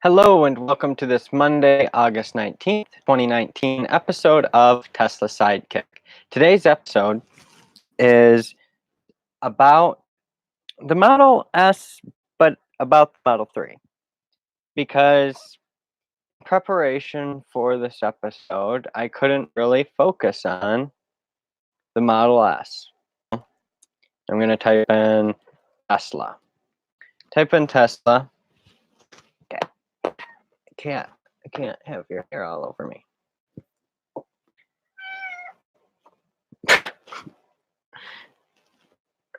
Hello and welcome to this Monday, August 19th, 2019 episode of Tesla Sidekick. Today's episode is about the Model S, but about the Model 3. Because in preparation for this episode, I couldn't really focus on the Model S. I'm going to type in Tesla. Type in Tesla. Okay. I can't have your hair all over me.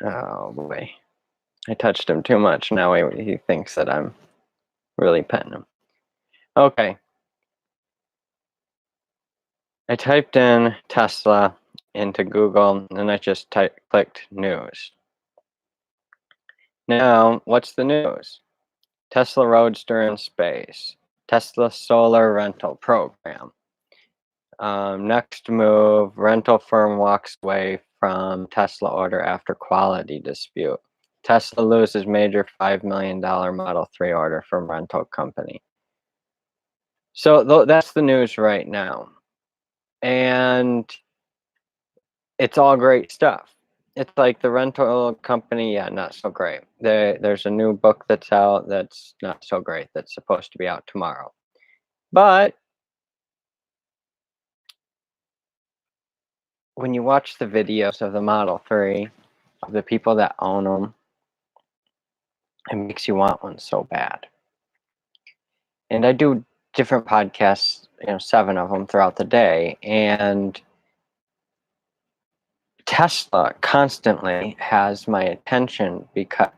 Oh boy. I touched him too much. Now he thinks that I'm really petting him. Okay. I typed in Tesla into Google and I just clicked news. Now, what's the news? Tesla Roadster in space. Tesla solar rental program. Next move, rental firm walks away from Tesla order after quality dispute. Tesla loses major $5 million Model 3 order from rental company. So that's the news right now. And it's all great stuff. It's like the rental company, yeah, not so great. There's a new book that's out that's not so great that's supposed to be out tomorrow. But when you watch the videos of the Model 3, of the people that own them, it makes you want one so bad. And I do different podcasts, 7 of them throughout the day, and Tesla constantly has my attention because,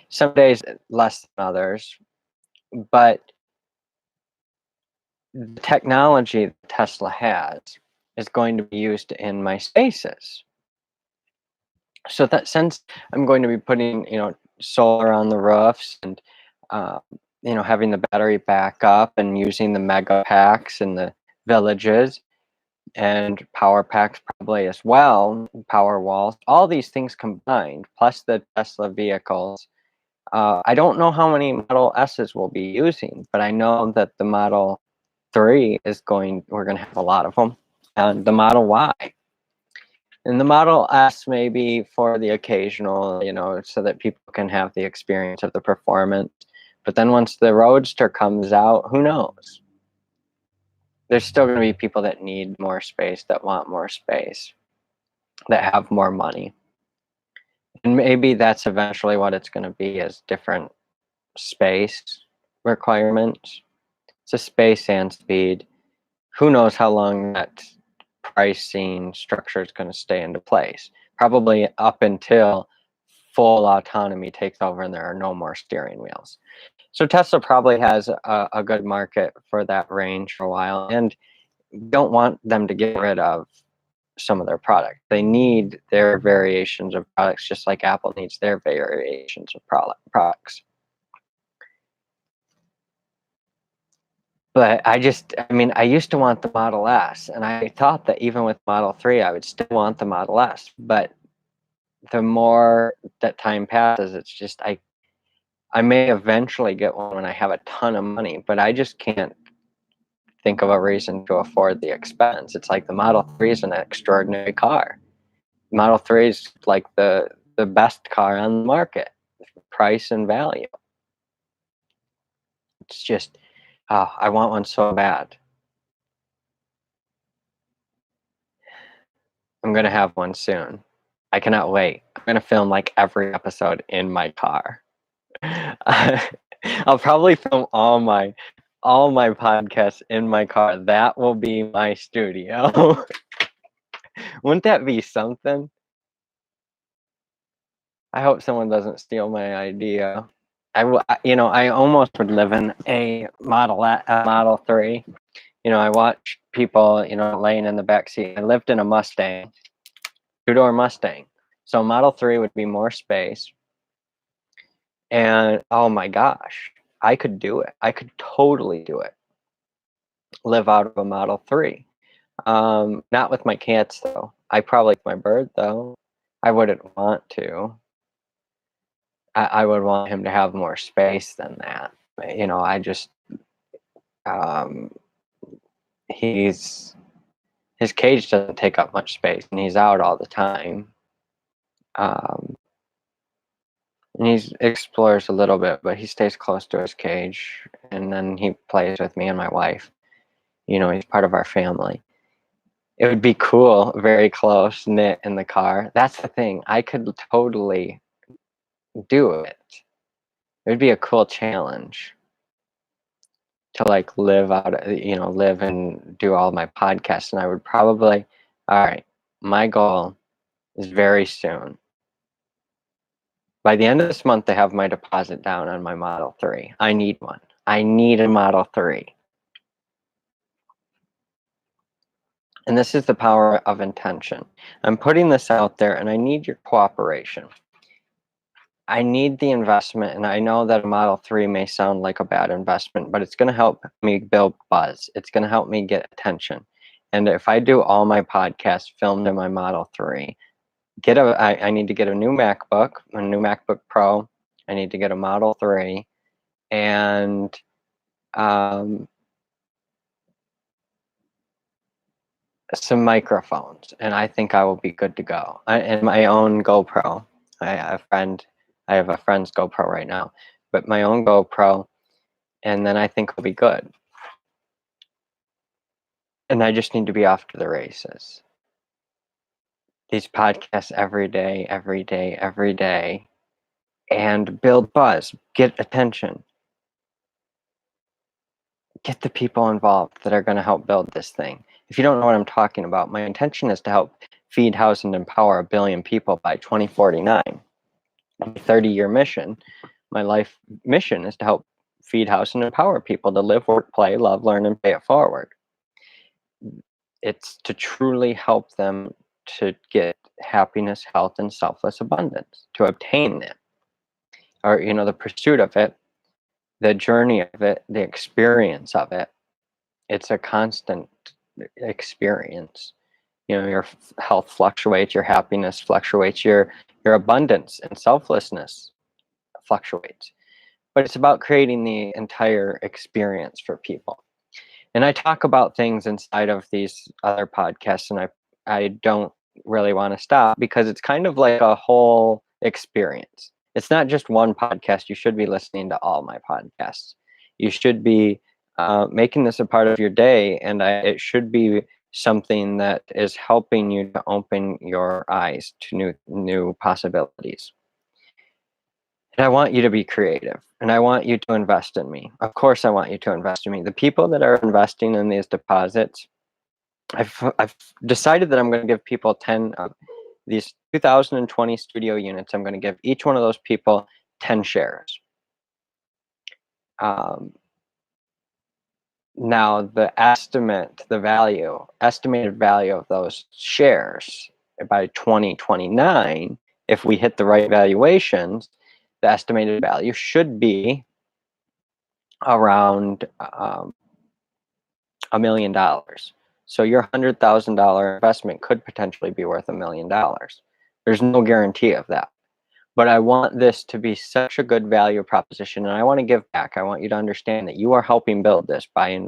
some days less than others, but the technology that Tesla has is going to be used in my spaces. So that since I'm going to be putting, solar on the roofs and, having the battery backup and using the mega packs in the villages and power packs probably as well, power walls, all these things combined, plus the Tesla vehicles. I don't know how many Model S's we'll be using, but I know that the Model 3 we're going to have a lot of them, and the Model Y. And the Model S maybe for the occasional, so that people can have the experience of the performance. But then once the Roadster comes out, who knows? There's still going to be people that need more space, that want more space, that have more money. And maybe that's eventually what it's going to be, is different space requirements. It's a space and speed. Who knows how long that pricing structure is going to stay into place? Probably up until full autonomy takes over and there are no more steering wheels. So Tesla probably has a good market for that range for a while, and don't want them to get rid of some of their products. They need their variations of products just like Apple needs their variations of products. But I used to want the Model S, and I thought that even with Model 3, I would still want the Model S. But the more that time passes, it's just, I may eventually get one when I have a ton of money, but I just can't think of a reason to afford the expense. It's like the Model 3 is an extraordinary car. Model 3 is like the best car on the market, price and value. It's just, I want one so bad. I'm going to have one soon. I cannot wait. I'm going to film like every episode in my car. I'll probably film all my podcasts in my car. That will be my studio. Wouldn't that be something? I hope someone doesn't steal my idea. I almost would live in a Model 3. I watch people, laying in the back seat. I lived in a Mustang, two-door Mustang. So Model 3 would be more space. And oh my gosh, I could do it. I could totally do it. Live out of a Model 3. Not with my cats though. I probably like my bird though. I wouldn't want to. I would want him to have more space than that. Um, his cage doesn't take up much space, and he's out all the time. Um, and he explores a little bit, but he stays close to his cage, and then he plays with me and my wife. He's part of our family. It would be cool, very close knit in the car. That's the thing. I could totally do it. It would be a cool challenge to like live and do all my podcasts. And I would probably, all right, my goal is very soon. By the end of this month, I have my deposit down on my Model 3. I need one. I need a Model 3. And this is the power of intention. I'm putting this out there, and I need your cooperation. I need the investment, and I know that a Model 3 may sound like a bad investment, but it's going to help me build buzz. It's going to help me get attention. And if I do all my podcasts filmed in my Model 3, I need to get a new MacBook, a new MacBook Pro. I need to get a Model 3, and some microphones, and I think I will be good to go. And my own GoPro. I have a friend's GoPro right now, but my own GoPro, and then I think I'll be good. And I just need to be off to the races. These podcasts every day, every day, every day, and build buzz, get attention, get the people involved that are going to help build this thing. If you don't know what I'm talking about, my intention is to help feed, house, and empower 1 billion people by 2049. My 30-year mission, my life mission, is to help feed, house, and empower people to live, work, play, love, learn, and pay it forward. It's to truly help them to get happiness, health, and selfless abundance, to obtain it, or the pursuit of it, the journey of it, the experience of it. It's a constant experience. Your health fluctuates, your happiness fluctuates, your abundance and selflessness fluctuates. But it's about creating the entire experience for people. And I talk about things inside of these other podcasts, and I don't really want to stop, because it's kind of like a whole experience. It's not just one podcast. You should be listening to all my podcasts. You should be making this a part of your day, and it should be something that is helping you to open your eyes to new possibilities. And I want you to be creative, and I want you to invest in me. Of course, I want you to invest in me. The people that are investing in these deposits, I've decided that I'm going to give people 10 of these 2020 studio units. I'm going to give each one of those people 10 shares. Now, the estimated value of those shares by 2029, if we hit the right valuations, the estimated value should be around $1 million. So your $100,000 investment could potentially be worth $1 million. There's no guarantee of that. But I want this to be such a good value proposition, and I want to give back. I want you to understand that you are helping build this by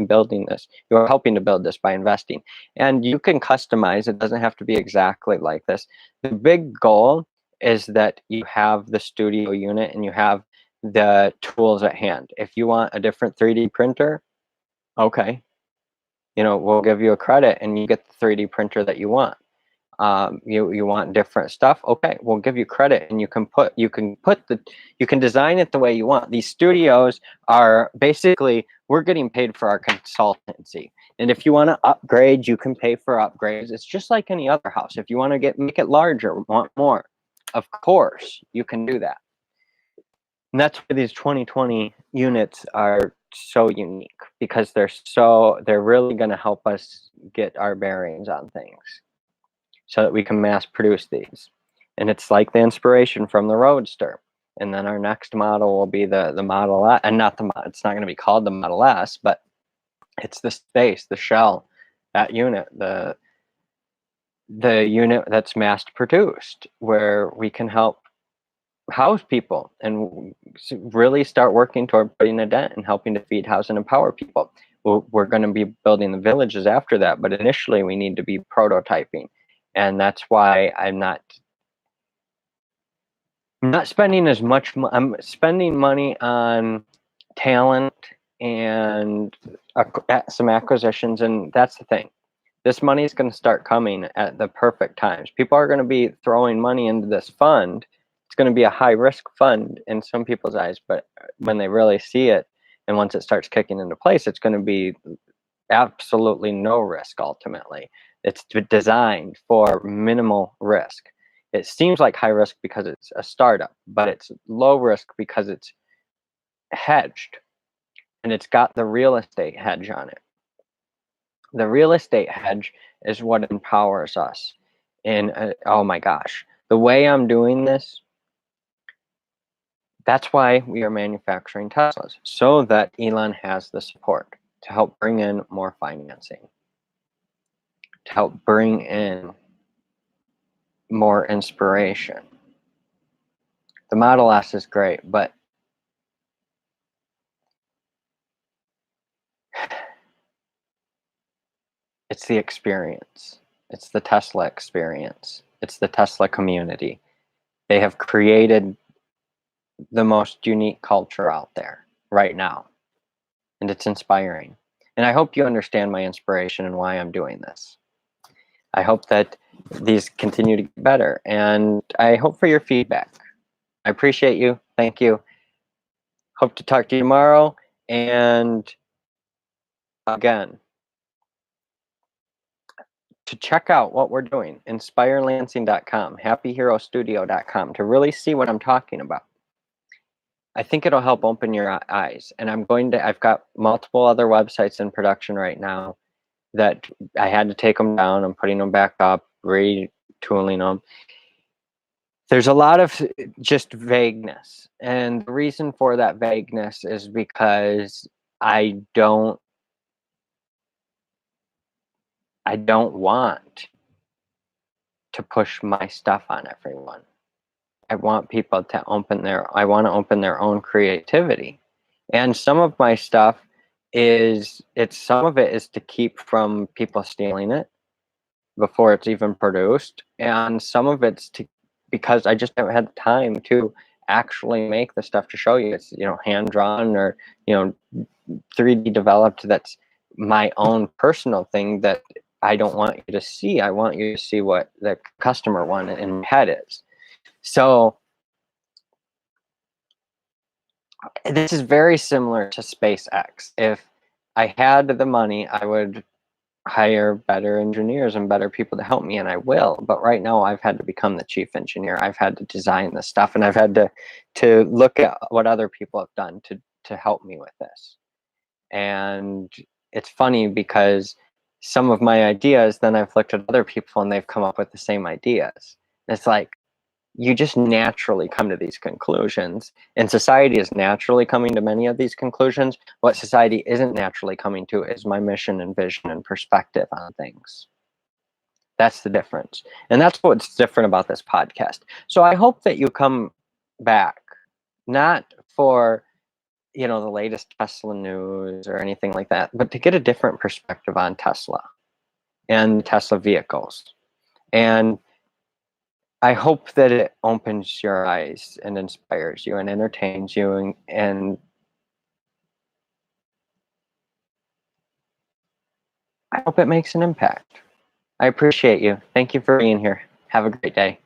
building this. You are helping to build this by investing. And you can customize. It doesn't have to be exactly like this. The big goal is that you have the studio unit and you have the tools at hand. If you want a different 3D printer, okay, we'll give you a credit and you get the 3D printer that you want. You want different stuff, okay, we'll give you credit, and you can design it the way you want. These studios are basically, we're getting paid for our consultancy, and if you want to upgrade, you can pay for upgrades. It's just like any other house. If you want to make it larger, want more, of course you can do that. And that's why these 2020 units are so unique, because they're really going to help us get our bearings on things, so that we can mass produce these. And it's like the inspiration from the Roadster. And then our next model will be the Model S, and it's not going to be called the Model S, but it's the space, the shell, that unit, the unit that's mass produced, where we can help house people and really start working toward putting a dent and helping to feed, house, and empower people. We're going to be building the villages after that, but initially we need to be prototyping. And that's why I'm not spending as much. I'm spending money on talent and some acquisitions, and that's the thing. This money is going to start coming at the perfect times. People are going to be throwing money into this fund. It's going to be a high risk fund in some people's eyes, but when they really see it, and once it starts kicking into place, it's going to be absolutely no risk ultimately. It's designed for minimal risk. It seems like high risk because it's a startup, but it's low risk because it's hedged and it's got the real estate hedge on it. The real estate hedge is what empowers us. And oh my gosh, the way I'm doing this, that's why we are manufacturing Teslas, so that Elon has the support to help bring in more financing, to help bring in more inspiration. The Model S is great, but it's the experience. It's the Tesla experience. It's the Tesla community. They have created the most unique culture out there right now, and it's inspiring. And I hope you understand my inspiration and why I'm doing this. I hope that these continue to get better, and I hope for your feedback. I appreciate you. Thank you. Hope to talk to you tomorrow. And again, to check out what we're doing, inspirelansing.com, happyherostudio.com, to really see what I'm talking about. I think it'll help open your eyes. And I've got multiple other websites in production right now that I had to take them down. I'm putting them back up, retooling them. There's a lot of just vagueness. And the reason for that vagueness is because I don't want to push my stuff on everyone. I want people to open their own creativity. And some of my stuff some of it is to keep from people stealing it before it's even produced. And some of it's because I just haven't had the time to actually make the stuff to show you. It's, hand drawn or, 3D developed. That's my own personal thing that I don't want you to see. I want you to see what the customer one in my head is. So this is very similar to SpaceX. If I had the money, I would hire better engineers and better people to help me, and I will. But right now I've had to become the chief engineer. I've had to design this stuff, and I've had to look at what other people have done to help me with this. And it's funny because some of my ideas, then I've looked at other people and they've come up with the same ideas. It's like, you just naturally come to these conclusions, and society is naturally coming to many of these conclusions. What society isn't naturally coming to is my mission and vision and perspective on things. That's the difference. And that's what's different about this podcast. So I hope that you come back, not for, the latest Tesla news or anything like that, but to get a different perspective on Tesla and Tesla vehicles. And I hope that it opens your eyes and inspires you and entertains you, and I hope it makes an impact. I appreciate you. Thank you for being here. Have a great day.